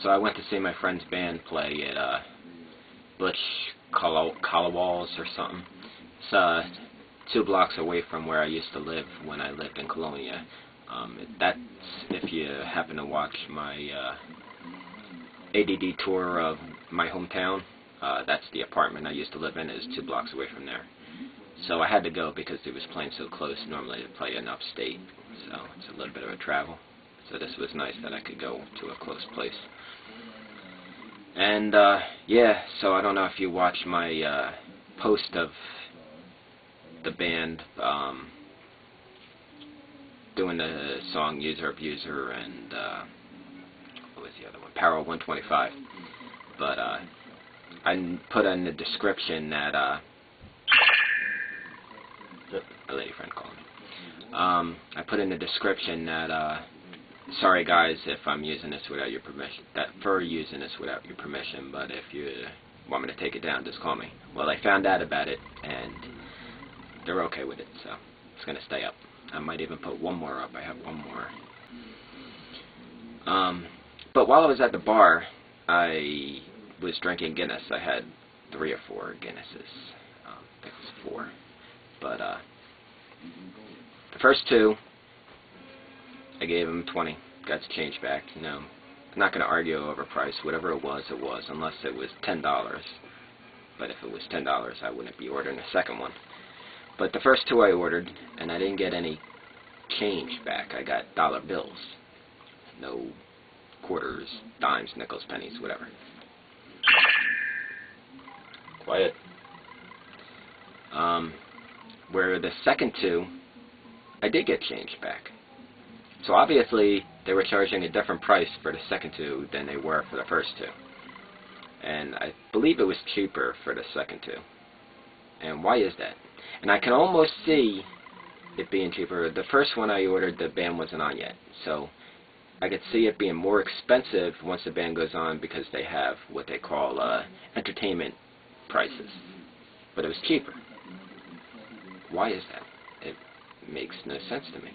So I went to see my friend's band play at Butch Callowall's or something. It's 2 blocks away from where I used to live when I lived in Colonia. That's if you happen to watch my ADD tour of my hometown. That's the apartment I used to live in. Is 2 blocks away from there. So I had to go because it was playing so close. Normally they play in upstate, so it's a little bit of a travel. So this was nice that I could go to a close place. And yeah, so I don't know if you watch my post of the band doing the song User Abuser and what was the other one? Power 125. But I put in the description that a lady friend called me. I put in the description that sorry guys if I'm using this without your permission. Using this without your permission, but if you want me to take it down, just call me. Well, I found out about it, and they're okay with it, so it's going to stay up. I might even put one more up. I have one more. But while I was at the bar, I was drinking Guinness. I had 3 or 4 Guinnesses. I think it was 4. But the first 2, I gave them 20. Got the change back. You know, I'm not going to argue over price. Whatever it was, unless it was $10. But if it was $10, I wouldn't be ordering a second one. But the first 2 I ordered, and I didn't get any change back. I got dollar bills. No quarters, dimes, nickels, pennies, whatever. Quiet. Where the second 2, I did get change back. So obviously, they were charging a different price for the second 2 than they were for the first 2. And I believe it was cheaper for the second 2. And why is that? And I can almost see it being cheaper. The first one I ordered, the band wasn't on yet. So I could see it being more expensive once the band goes on because they have what they call entertainment prices. But it was cheaper. Why is that? It makes no sense to me.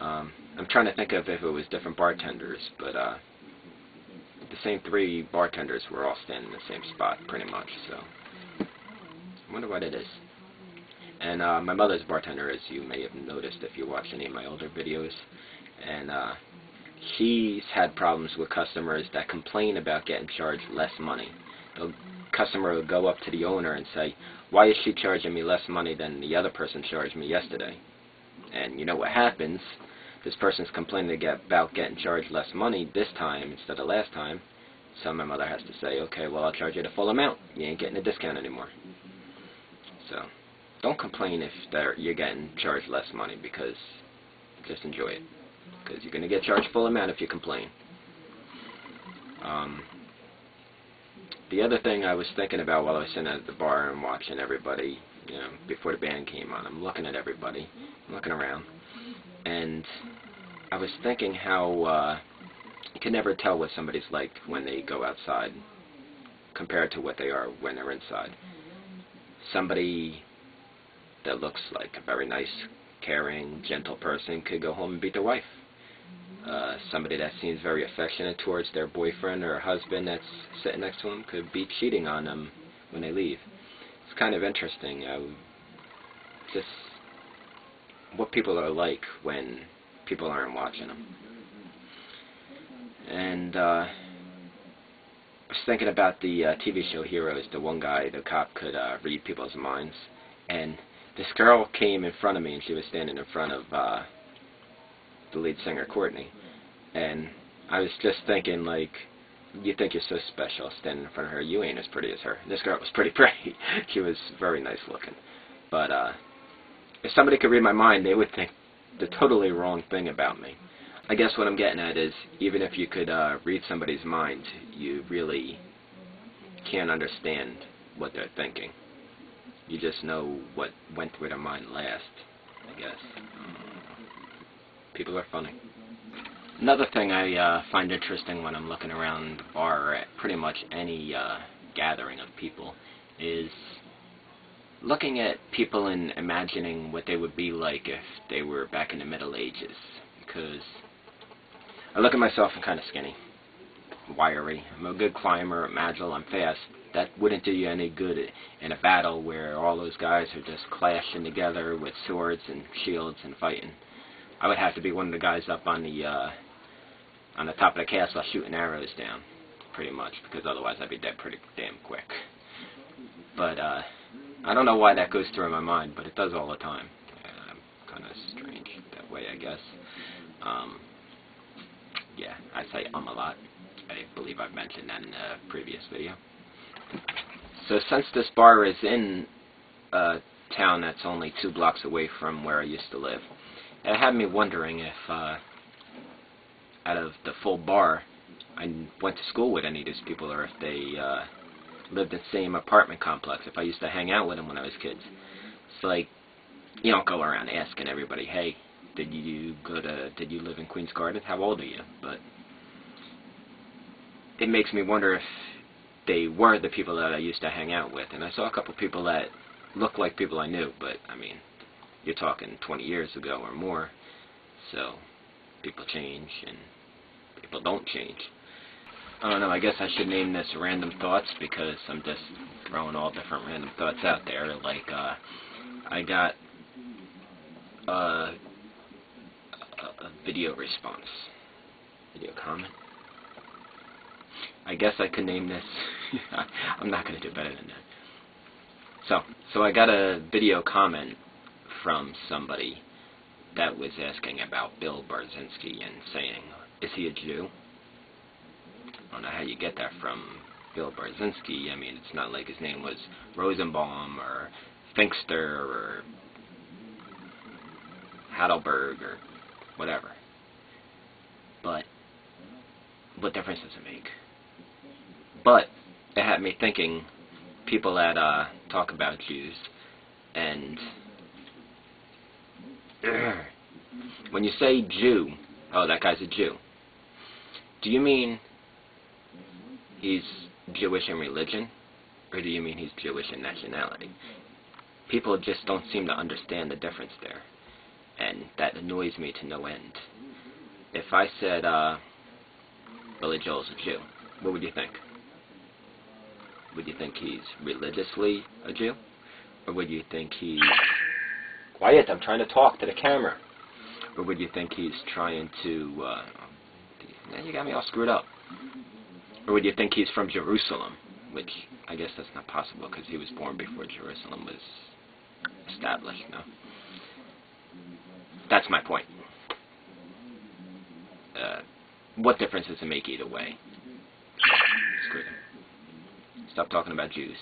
I'm trying to think of if it was different bartenders, but the same 3 bartenders were all standing in the same spot pretty much, so I wonder what it is. And my mother's bartender, as you may have noticed if you watch any of my older videos, and she's had problems with customers that complain about getting charged less money. The customer will go up to the owner and say, why is she charging me less money than the other person charged me yesterday? And you know what happens? This person's complaining about getting charged less money this time instead of last time. So my mother has to say, okay, well, I'll charge you the full amount. You ain't getting a discount anymore. So don't complain if you're getting charged less money, because just enjoy it. Because you're going to get charged full amount if you complain. The other thing I was thinking about while I was sitting at the bar and watching everybody, you know, before the band came on, I'm looking at everybody, I'm looking around, and I was thinking how you can never tell what somebody's like when they go outside compared to what they are when they're inside. Somebody that looks like a very nice, caring, gentle person could go home and beat their wife. Somebody that seems very affectionate towards their boyfriend or husband that's sitting next to them could be cheating on them when they leave. It's kind of interesting, just what people are like when people aren't watching them. And I was thinking about the TV show Heroes. The one guy, the cop, could read people's minds. And this girl came in front of me, and she was standing in front of the lead singer, Courtney. And I was just thinking, like, you think you're so special standing in front of her. You ain't as pretty as her. This girl was pretty pretty. She was very nice looking. But if somebody could read my mind, they would think the totally wrong thing about me. I guess what I'm getting at is, even if you could read somebody's mind, you really can't understand what they're thinking. You just know what went through their mind last, I guess. People are funny. Another thing I find interesting when I'm looking around the bar or at pretty much any gathering of people is looking at people and imagining what they would be like if they were back in the Middle Ages. Because I look at myself, I'm kind of skinny. wiry. I'm a good climber, I'm agile, I'm fast. That wouldn't do you any good in a battle where all those guys are just clashing together with swords and shields and fighting. I would have to be one of the guys up on the top of the castle shooting arrows down, pretty much, because otherwise I'd be dead pretty damn quick. But I don't know why that goes through my mind, but it does all the time. I'm kind of strange that way, I guess. Yeah, I say a lot. I believe I've mentioned that in a previous video. So since this bar is in a town that's only 2 blocks away from where I used to live, it had me wondering if, out of the full bar, I went to school with any of these people, or if they lived in the same apartment complex, if I used to hang out with them when I was kids. It's like, you don't go around asking everybody, hey, did you live in Queen's Garden? How old are you? But it makes me wonder if they were the people that I used to hang out with. And I saw a couple people that looked like people I knew, but I mean, you're talking 20 years ago or more, so people change and people don't change. I don't know, I guess I should name this Random Thoughts, because I'm just throwing all different random thoughts out there. Like, I got a video response, video comment. I guess I could name this, I'm not going to do better than that. So I got a video comment from somebody that was asking about Bill Barzinski and saying, is he a Jew? I don't know how you get that from Bill Barzinski. I mean, it's not like his name was Rosenbaum or Finkster or Heidelberg or whatever. But what difference does it make? But it had me thinking, people that talk about Jews, and when you say Jew, oh, that guy's a Jew, do you mean he's Jewish in religion, or do you mean he's Jewish in nationality? People just don't seem to understand the difference there, and that annoys me to no end. If I said Billy Joel's a Jew, what would you think? Would you think he's religiously a Jew? Or would you think he's... Quiet, I'm trying to talk to the camera. Or would you think he's trying to... now you got me all screwed up. Or would you think he's from Jerusalem? Which, I guess that's not possible, because he was born before Jerusalem was established, no? That's my point. What difference does it make either way? Screw them. Stop talking about Jews.